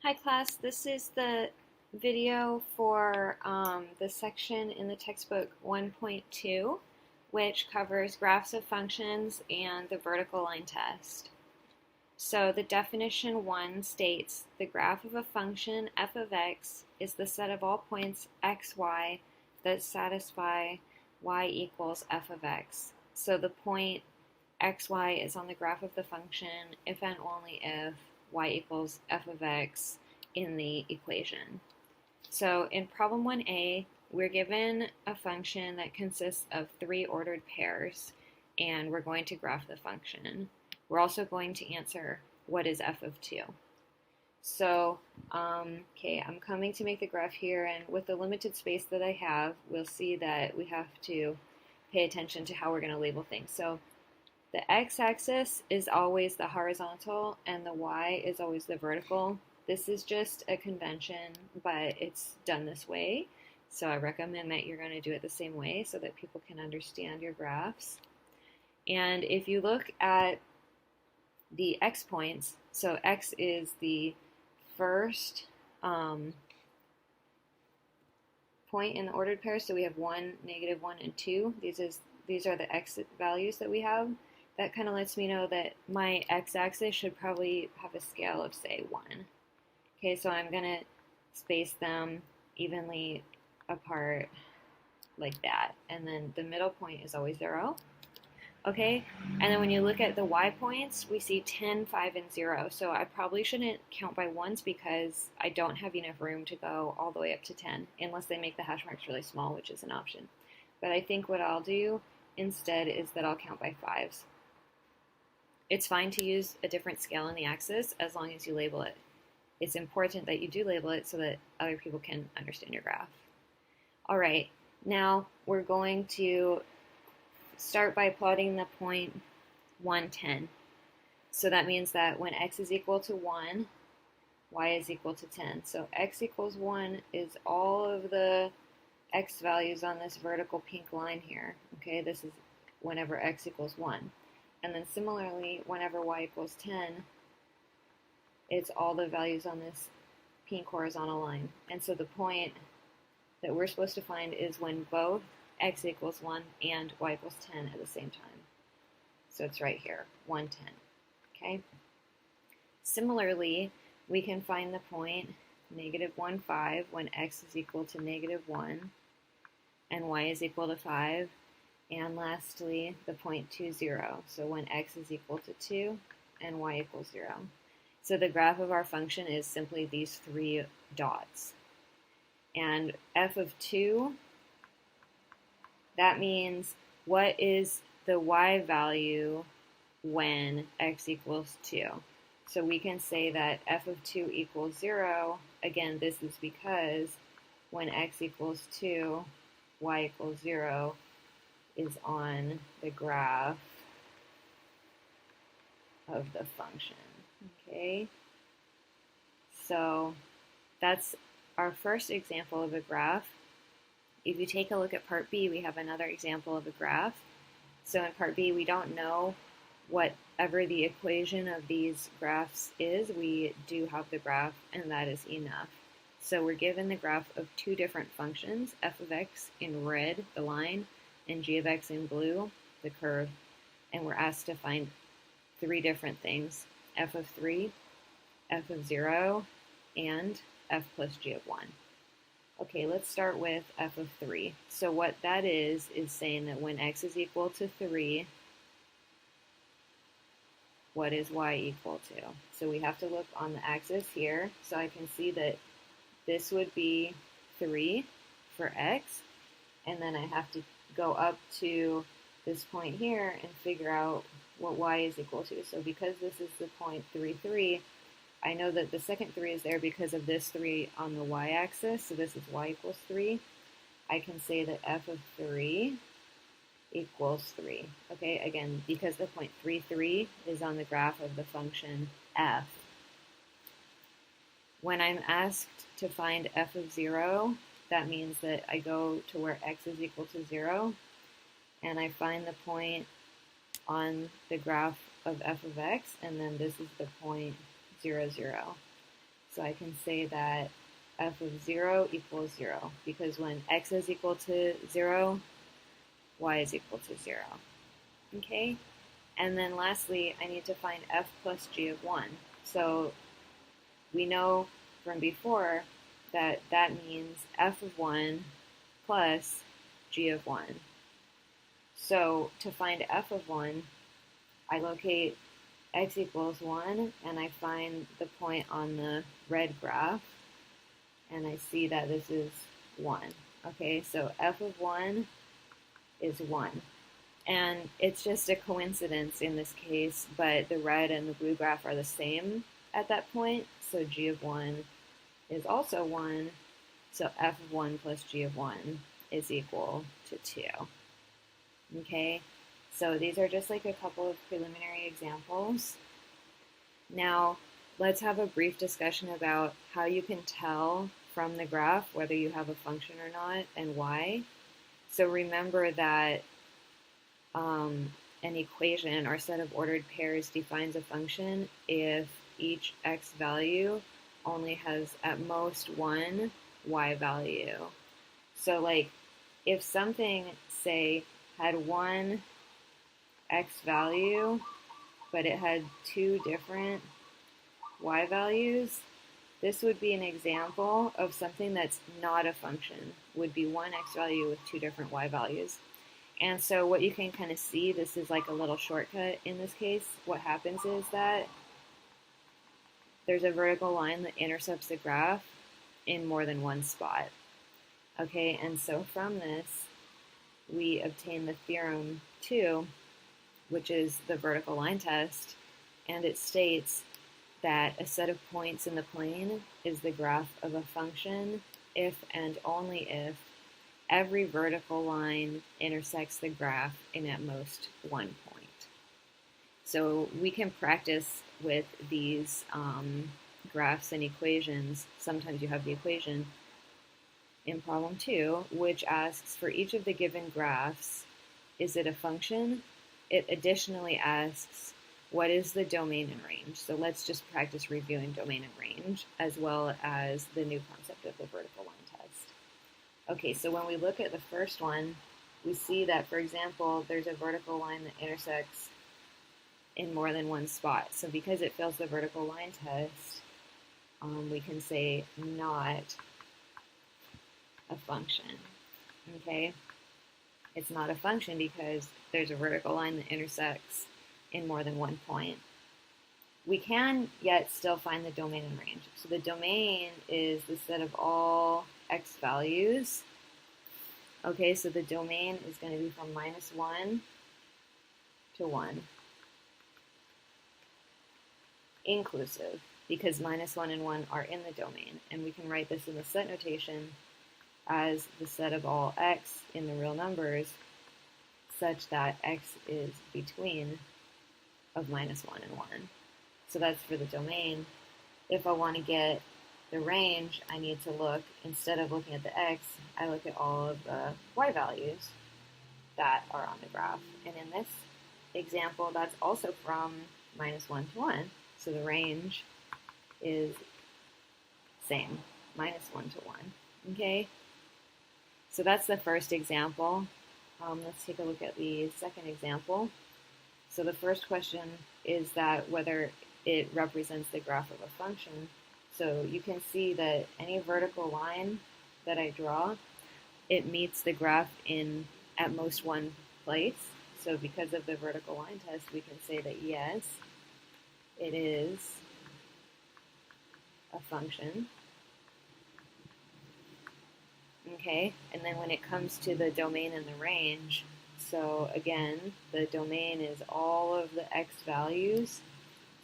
Hi class, this is the video for the section in the textbook 1.2, which covers graphs of functions and the vertical line test. So the definition 1 states the graph of a function f of x is the set of all points x, y that satisfy y equals f of x. So the point x, y is on the graph of the function if and only if y equals f of x in the equation. So in problem 1a, we're given a function that consists of 3 ordered pairs, and we're going to graph the function. We're also going to answer what is f of 2. So, okay, I'm coming to make the graph here, and with the limited space that I have, we'll see that we have to pay attention to how we're going to label things. So the x-axis is always the horizontal, and the y is always the vertical. This is just a convention, but it's done this way. So I recommend that you're going to do it the same way so that people can understand your graphs. And if you look at the x points, so x is the first point in the ordered pair. So we have 1, -1, and 2. These are the x values that we have. That kind of lets me know that my x-axis should probably have a scale of, say, 1. Okay, so I'm going to space them evenly apart like that. And then the middle point is always 0. Okay, and then when you look at the y points, we see 10, 5, and 0. So I probably shouldn't count by ones because I don't have enough room to go all the way up to 10, unless they make the hash marks really small, which is an option. But I think what I'll do instead is that I'll count by 5s. It's fine to use a different scale on the axis as long as you label it. It's important that you do label it so that other people can understand your graph. All right, now we're going to start by plotting the point 1, 10. So that means that when x is equal to 1, y is equal to 10. So x equals 1 is all of the x values on this vertical pink line here. Okay, this is whenever x equals 1. And then similarly, whenever y equals 10, it's all the values on this pink horizontal line. And so the point that we're supposed to find is when both x equals 1 and y equals 10 at the same time. So it's right here, 1, 10. Okay? Similarly, we can find the point -1, 5 when x is equal to -1 and y is equal to 5. And lastly, the point 2, 0. So when x is equal to 2 and y equals 0. So the graph of our function is simply these 3 dots. And f of 2, that means what is the y value when x equals 2. So we can say that f of 2 equals 0. Again, this is because when x equals 2, y equals 0 is on the graph of the function. Okay, so that's our first example of a graph. If you take a look at part B, we have another example of a graph. So in part B, we don't know whatever the equation of these graphs is. We do have the graph, and that is enough. So we're given the graph of 2 different functions, f of x in red, the line, and g of x in blue, the curve. And we're asked to find 3 different things, f of 3, f of 0, and f plus g of 1. Okay, let's start with f of 3. So what that is saying that when x is equal to 3, what is y equal to? So we have to look on the axis here. So I can see that this would be 3 for x, and then I have to go up to this point here and figure out what y is equal to. So because this is the point 3, 3, I know that the second 3 is there because of this 3 on the y-axis, so this is y equals 3. I can say that f of 3 equals 3. Okay, again, because the point 3, 3 is on the graph of the function f. When I'm asked to find f of 0, that means that I go to where x is equal to 0, and I find the point on the graph of f of x, and then this is the point 0, 0. So I can say that f of 0 equals 0, because when x is equal to 0, y is equal to 0. Okay? And then lastly, I need to find f plus g of 1. So we know from before that that means f of 1 plus g of 1. So to find f of 1, I locate x equals 1, and I find the point on the red graph, and I see that this is 1. Okay, so f of 1 is 1. And it's just a coincidence in this case, but the red and the blue graph are the same at that point, so g of 1 is also 1, so f of 1 plus g of 1 is equal to 2. Okay, so these are just like a couple of preliminary examples. Now, let's have a brief discussion about how you can tell from the graph whether you have a function or not and why. So remember that an equation or set of ordered pairs defines a function if each x value only has at most one y value. So like if something, say, had one x value, but it had two different y values, this would be an example of something that's not a function, would be one x value with two different y values. And so what you can kind of see, this is like a little shortcut in this case. What happens is that there's a vertical line that intercepts the graph in more than one spot. Okay, and so from this, we obtain the theorem 2, which is the vertical line test, and it states that a set of points in the plane is the graph of a function if and only if every vertical line intersects the graph in at most one point. So we can practice with these graphs and equations. Sometimes you have the equation in problem 2, which asks for each of the given graphs, is it a function? It additionally asks, what is the domain and range? So let's just practice reviewing domain and range, as well as the new concept of the vertical line test. Okay, so when we look at the first one, we see that, for example, there's a vertical line that intersects in more than one spot. So because it fails the vertical line test, we can say not a function. Okay? It's not a function because there's a vertical line that intersects in more than one point. We can yet still find the domain and range. So the domain is the set of all x values. Okay, so the domain is going to be from -1 to 1, inclusive, because -1 and 1 are in the domain. And we can write this in the set notation as the set of all x in the real numbers such that x is between of -1 and 1. So that's for the domain. If I want to get the range, I need to look, instead of looking at the x, I look at all of the y values that are on the graph. And in this example, that's also from -1 to 1. So the range is same, -1 to 1. Okay? So that's the first example. Let's take a look at the second example. So the first question is that whether it represents the graph of a function. So you can see that any vertical line that I draw, it meets the graph in at most one place. So because of the vertical line test, we can say that yes, it is a function. Okay, and then when it comes to the domain and the range, so again, the domain is all of the x values.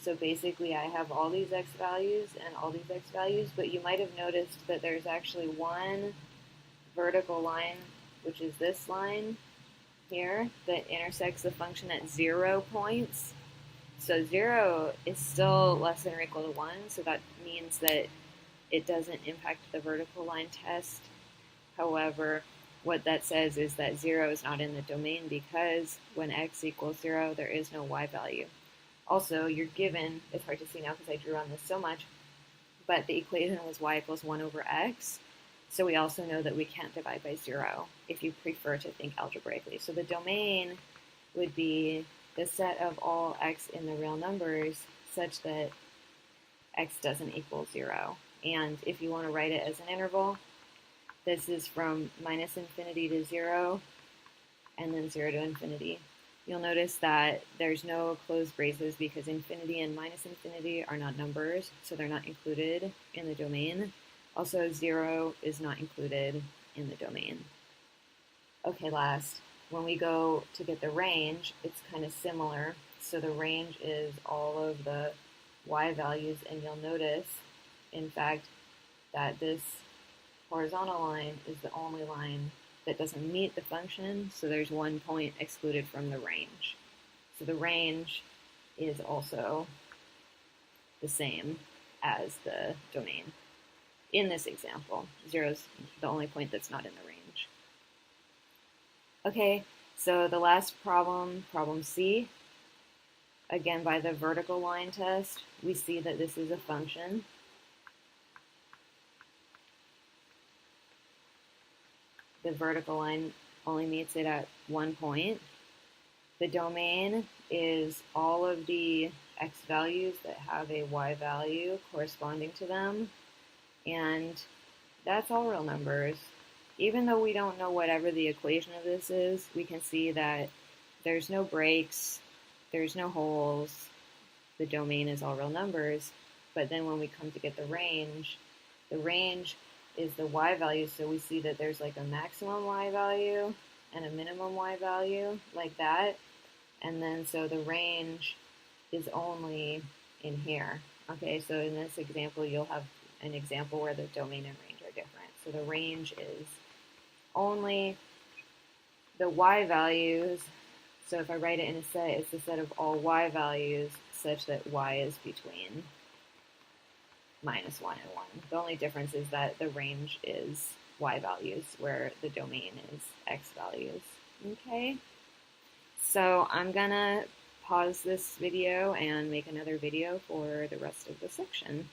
So basically I have all these x values and all these x values, but you might have noticed that there's actually one vertical line, which is this line here, that intersects the function at 0 points. So 0 is still less than or equal to 1, so that means that it doesn't impact the vertical line test. However, what that says is that 0 is not in the domain because when x equals 0, there is no y value. Also, you're given, it's hard to see now because I drew on this so much, but the equation was y equals 1 over x. So we also know that we can't divide by 0 if you prefer to think algebraically. So the domain would be the set of all x in the real numbers such that x doesn't equal 0. And if you want to write it as an interval, this is from minus infinity to 0 and then 0 to infinity. You'll notice that there's no closed braces because infinity and minus infinity are not numbers, so they're not included in the domain. Also, 0 is not included in the domain. Okay, last, when we go to get the range, it's kind of similar. So the range is all of the y values, and you'll notice, in fact, that this horizontal line is the only line that doesn't meet the function, so there's 1 point excluded from the range. So the range is also the same as the domain. In this example, 0 is the only point that's not in the range. Okay, so the last problem, problem C, again by the vertical line test, we see that this is a function. The vertical line only meets it at 1 point. The domain is all of the x values that have a y value corresponding to them, and that's all real numbers. Even though we don't know whatever the equation of this is, we can see that there's no breaks, there's no holes, the domain is all real numbers, but then when we come to get the range is the y value, so we see that there's like a maximum y value and a minimum y value, like that, and then so the range is only in here. Okay, so in this example, you'll have an example where the domain and range are different. So the range is only the y values, so if I write it in a set, it's the set of all y values such that y is between minus 1 and 1. The only difference is that the range is y values, where the domain is x values. Okay, so I'm gonna pause this video and make another video for the rest of the section.